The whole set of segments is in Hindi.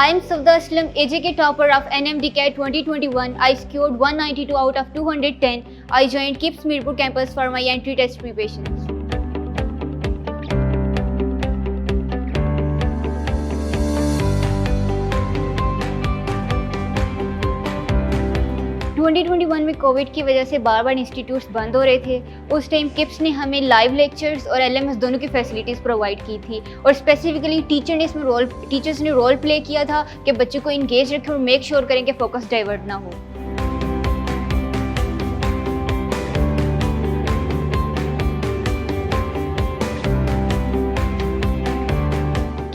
I am Savda Aslam, AJK topper of NMDCAT 2021. I scored 192 out of 210. I joined KIPS Mirpur campus for my entry test preparations. में कोविड की वजह से बार बार इंस्टीट्यूट्स बंद हो रहे थे। उस टाइम किप्स ने हमें लाइव लेक्चर्स और एलएमएस दोनों की फैसिलिटीज़ प्रोवाइड की थी और स्पेसिफिकली टीचर्स ने रोल प्ले किया था कि बच्चों को इंगेज रखें और मेक श्योर करें कि फोकस डाइवर्ट ना हो।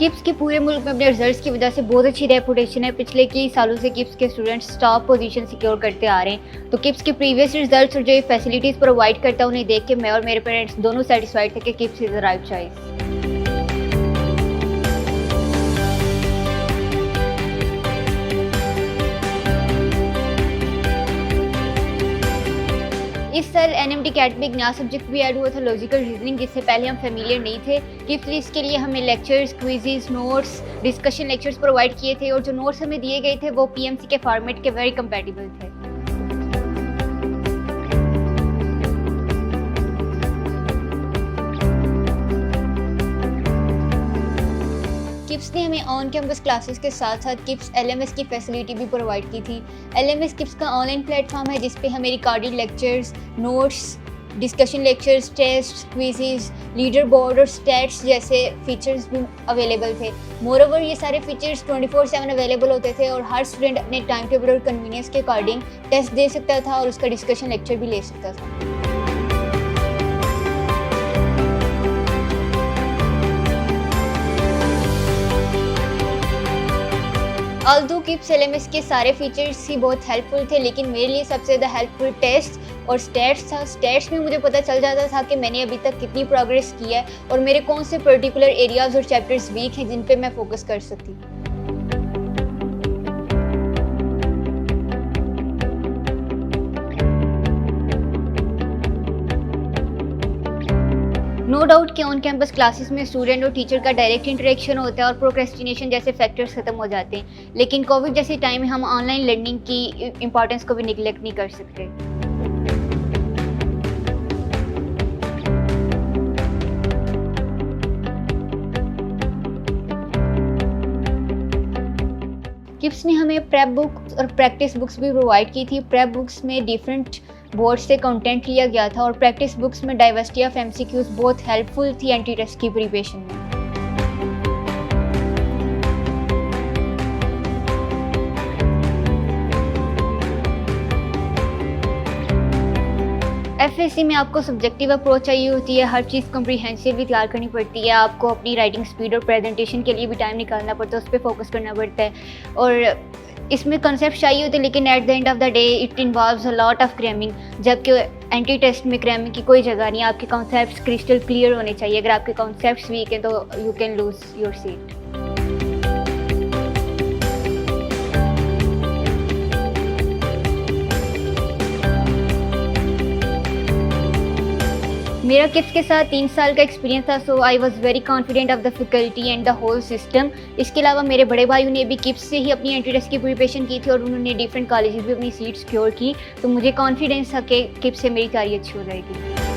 किप्स के पूरे मुल्क में अपने रिजल्ट्स की वजह से बहुत अच्छी रेपुटेशन है। पिछले कई सालों से किप्स के स्टूडेंट्स टॉप पोजीशन सिक्योर करते आ रहे हैं। तो किप्स के प्रीवियस रिजल्ट्स और जो ये फैसिलिटीज़ प्रोवाइड करता है उन्हें देख के मैं और मेरे पेरेंट्स दोनों सेटिस्फाइड थे कि KIPS is the right choice. इस साल NMDCAT में एक नया सब्जेक्ट भी ऐड हुआ था, लॉजिकल रीजनिंग, जिससे पहले हम फेमिलियर नहीं थे। किप्स इसके लिए हमें lectures, quizzes, notes, discussion lectures provide किए थे और जो नोट्स हमें दिए गए थे वो PMC के फॉर्मेट के वेरी कंपैटिबल थे। किप्स ने हमें ऑन कैंपस क्लासेस के साथ साथ किप्स LMS की फैसिलिटी भी प्रोवाइड की थी। LMS किप्स का ऑनलाइन प्लेटफॉर्म है जिस पे हमें recorded lectures, notes, discussion lectures, test, quizzes, leaderboard और स्टैट्स जैसे फीचर्स भी अवेलेबल थे। मोरओवर ये सारे फीचर्स 24/7 अवेलेबल होते थे और हर स्टूडेंट अपने टाइम टेबल और कन्वीनियंस के अकॉर्डिंग टेस्ट दे सकता था और उसका डिस्कशन लेक्चर भी ले सकता था। ऑल्दो किप्स LMS के सारे फीचर्स ही बहुत हेल्पफुल थे, लेकिन मेरे लिए सबसे ज़्यादा हेल्पफुल टेस्ट और स्टैट्स था। स्टैट्स में मुझे पता चल जाता था कि मैंने अभी तक कितनी प्रोग्रेस की है और मेरे कौन से पर्टिकुलर एरियाज़ और चैप्टर्स वीक हैं जिन पे मैं फोकस कर सकती हूँ। नो डाउट कि ऑन कैंपस क्लासेस में स्टूडेंट और टीचर का डायरेक्ट इंटरेक्शन होता है और प्रोक्रेस्टिनेशन जैसे फैक्टर्स खत्म हो जाते हैं, लेकिन कोविड जैसे टाइम में हम ऑनलाइन लर्निंग की इंपॉर्टेंस को भी निगलेक्ट नहीं कर सकते। किप्स ने हमें प्रेप बुक्स और प्रैक्टिस बुक्स भी प्रोवाइड की थी। प्रेप बुक्स में डिफरेंट बोर्ड से कंटेंट लिया गया था और प्रैक्टिस बुक्स में डाइवर्सिटी ऑफ MCQs बहुत हेल्पफुल थी एंटी टेस्ट की प्रिपरेशन में। FSC में आपको सब्जेक्टिव अप्रोच चाहिए होती है, हर चीज़ कॉम्प्रिहेंसिवली तैयार करनी पड़ती है, आपको अपनी राइटिंग स्पीड और प्रेजेंटेशन के लिए भी टाइम निकालना पड़ता है, उस पर फोकस करना पड़ता है और इसमें कंसेप्ट चाहिए होते हैं, लेकिन at the end of the day it involves a lot of cramming, जबकि एंटी टेस्ट में क्रैमिंग की कोई जगह नहीं है। आपके कॉन्सेप्ट्स क्रिस्टल क्लियर होने चाहिए। अगर आपके कॉन्सेप्ट्स वीक हैं तो you can lose your seat. मेरा किप्स के साथ 3 साल का एक्सपीरियंस था, so I was very confident of the faculty and the whole system. इसके अलावा मेरे बड़े भाइयों ने भी किप्स से ही अपनी एंट्री टेस्ट की प्रिपरेशन की थी और उन्होंने डिफरेंट कॉलेजेस भी अपनी सीट सिक्योर की, तो मुझे कॉन्फिडेंस था कि किप्स से मेरी तैयारी अच्छी हो जाएगी।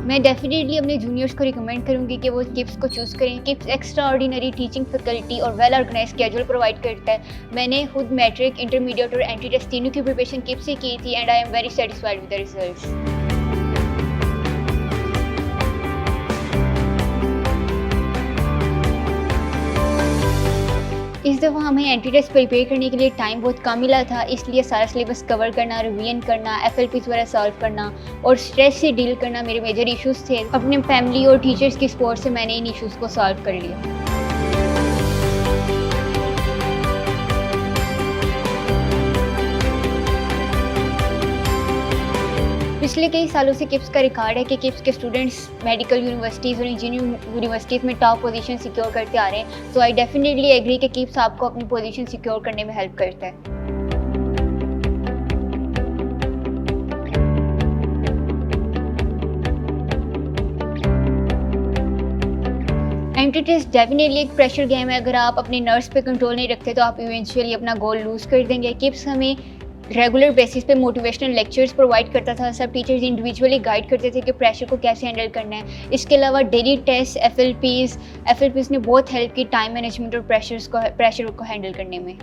मैं डेफिनेटली अपने जूनियर्स को रिकमेंड करूंगी कि वो किप्स को चूज़ करें। KIPS extraordinary teaching faculty और वेल ऑर्गेनाइज स्केड्यूल प्रोवाइड करता है। मैंने खुद मैट्रिक, इंटरमीडिएट और एंट्री टेस्ट तीनों की प्रिपरेशन किप्स से की थी and I am very satisfied with the results. इस दफ़ा हमें एंट्री टेस्ट प्रिपेयर करने के लिए टाइम बहुत कम मिला था, इसलिए सारा सिलेबस कवर करना, रिवीजन करना, FLPs वगैरह सॉल्व करना और स्ट्रेस से डील करना मेरे मेजर इश्यूज़ थे। अपने फैमिली और टीचर्स की सपोर्ट से मैंने इन इश्यूज़ को सॉल्व कर लिया। पिछले कई सालों से किप्स का रिकॉर्ड है कि किप्स के स्टूडेंट्स मेडिकल यूनिवर्सिटीज़ और इंजीनियरिंग यूनिवर्सिटीज़ में टॉप पोजीशन सिक्योर करते आ रहे हैं। सो आई डेफिनेटली एग्री कि किप्स आपको अपनी पोजीशन सिक्योर करने में हेल्प करता है। एंट्री टेस्ट डेफिनेटली एक प्रेशर गेम है। अगर आप अपने नर्व्स पे कंट्रोल नहीं रखते तो आप इवेंचुअली अपना गोल लूज़ कर देंगे। किप्स हमें रेगुलर बेसिस पे मोटिवेशनल लेक्चर्स प्रोवाइड करता था। सब टीचर्स इंडिविजुअली गाइड करते थे कि प्रेशर को कैसे हैंडल करना है। इसके अलावा डेली टेस्ट एफएलपीज़ ने बहुत हेल्प की टाइम मैनेजमेंट और प्रेशर को हैंडल करने में।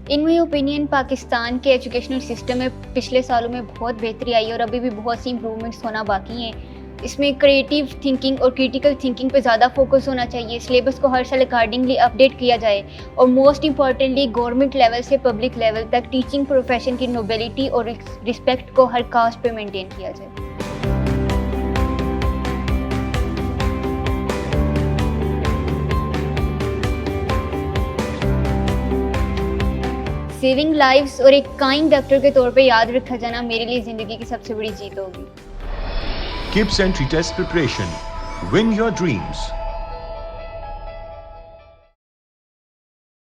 इन माई ओपिनियन पाकिस्तान के एजुकेशनल सिस्टम में पिछले सालों में बहुत बेहतरी आई है और अभी भी बहुत सी इम्प्रूवमेंट्स होना बाकी हैं। इसमें क्रिएटिव थिंकिंग और क्रिटिकल थिंकिंग पे ज़्यादा फोकस होना चाहिए। सिलेबस को हर साल अकॉर्डिंगली अपडेट किया जाए और मोस्ट इम्पॉर्टेंटली गवर्नमेंट लेवल से पब्लिक लेवल तक टीचिंग प्रोफेशन की नोबेलिटी और रिस्पेक्ट को हर कास्ट पे मेंटेन किया जाए। सेविंग लाइव्स और एक काइंड डॉक्टर के तौर पे याद रखा जाना मेरे लिए ज़िंदगी की सबसे बड़ी जीत होगी। KIPS Entry Test Preparation. Win your dreams.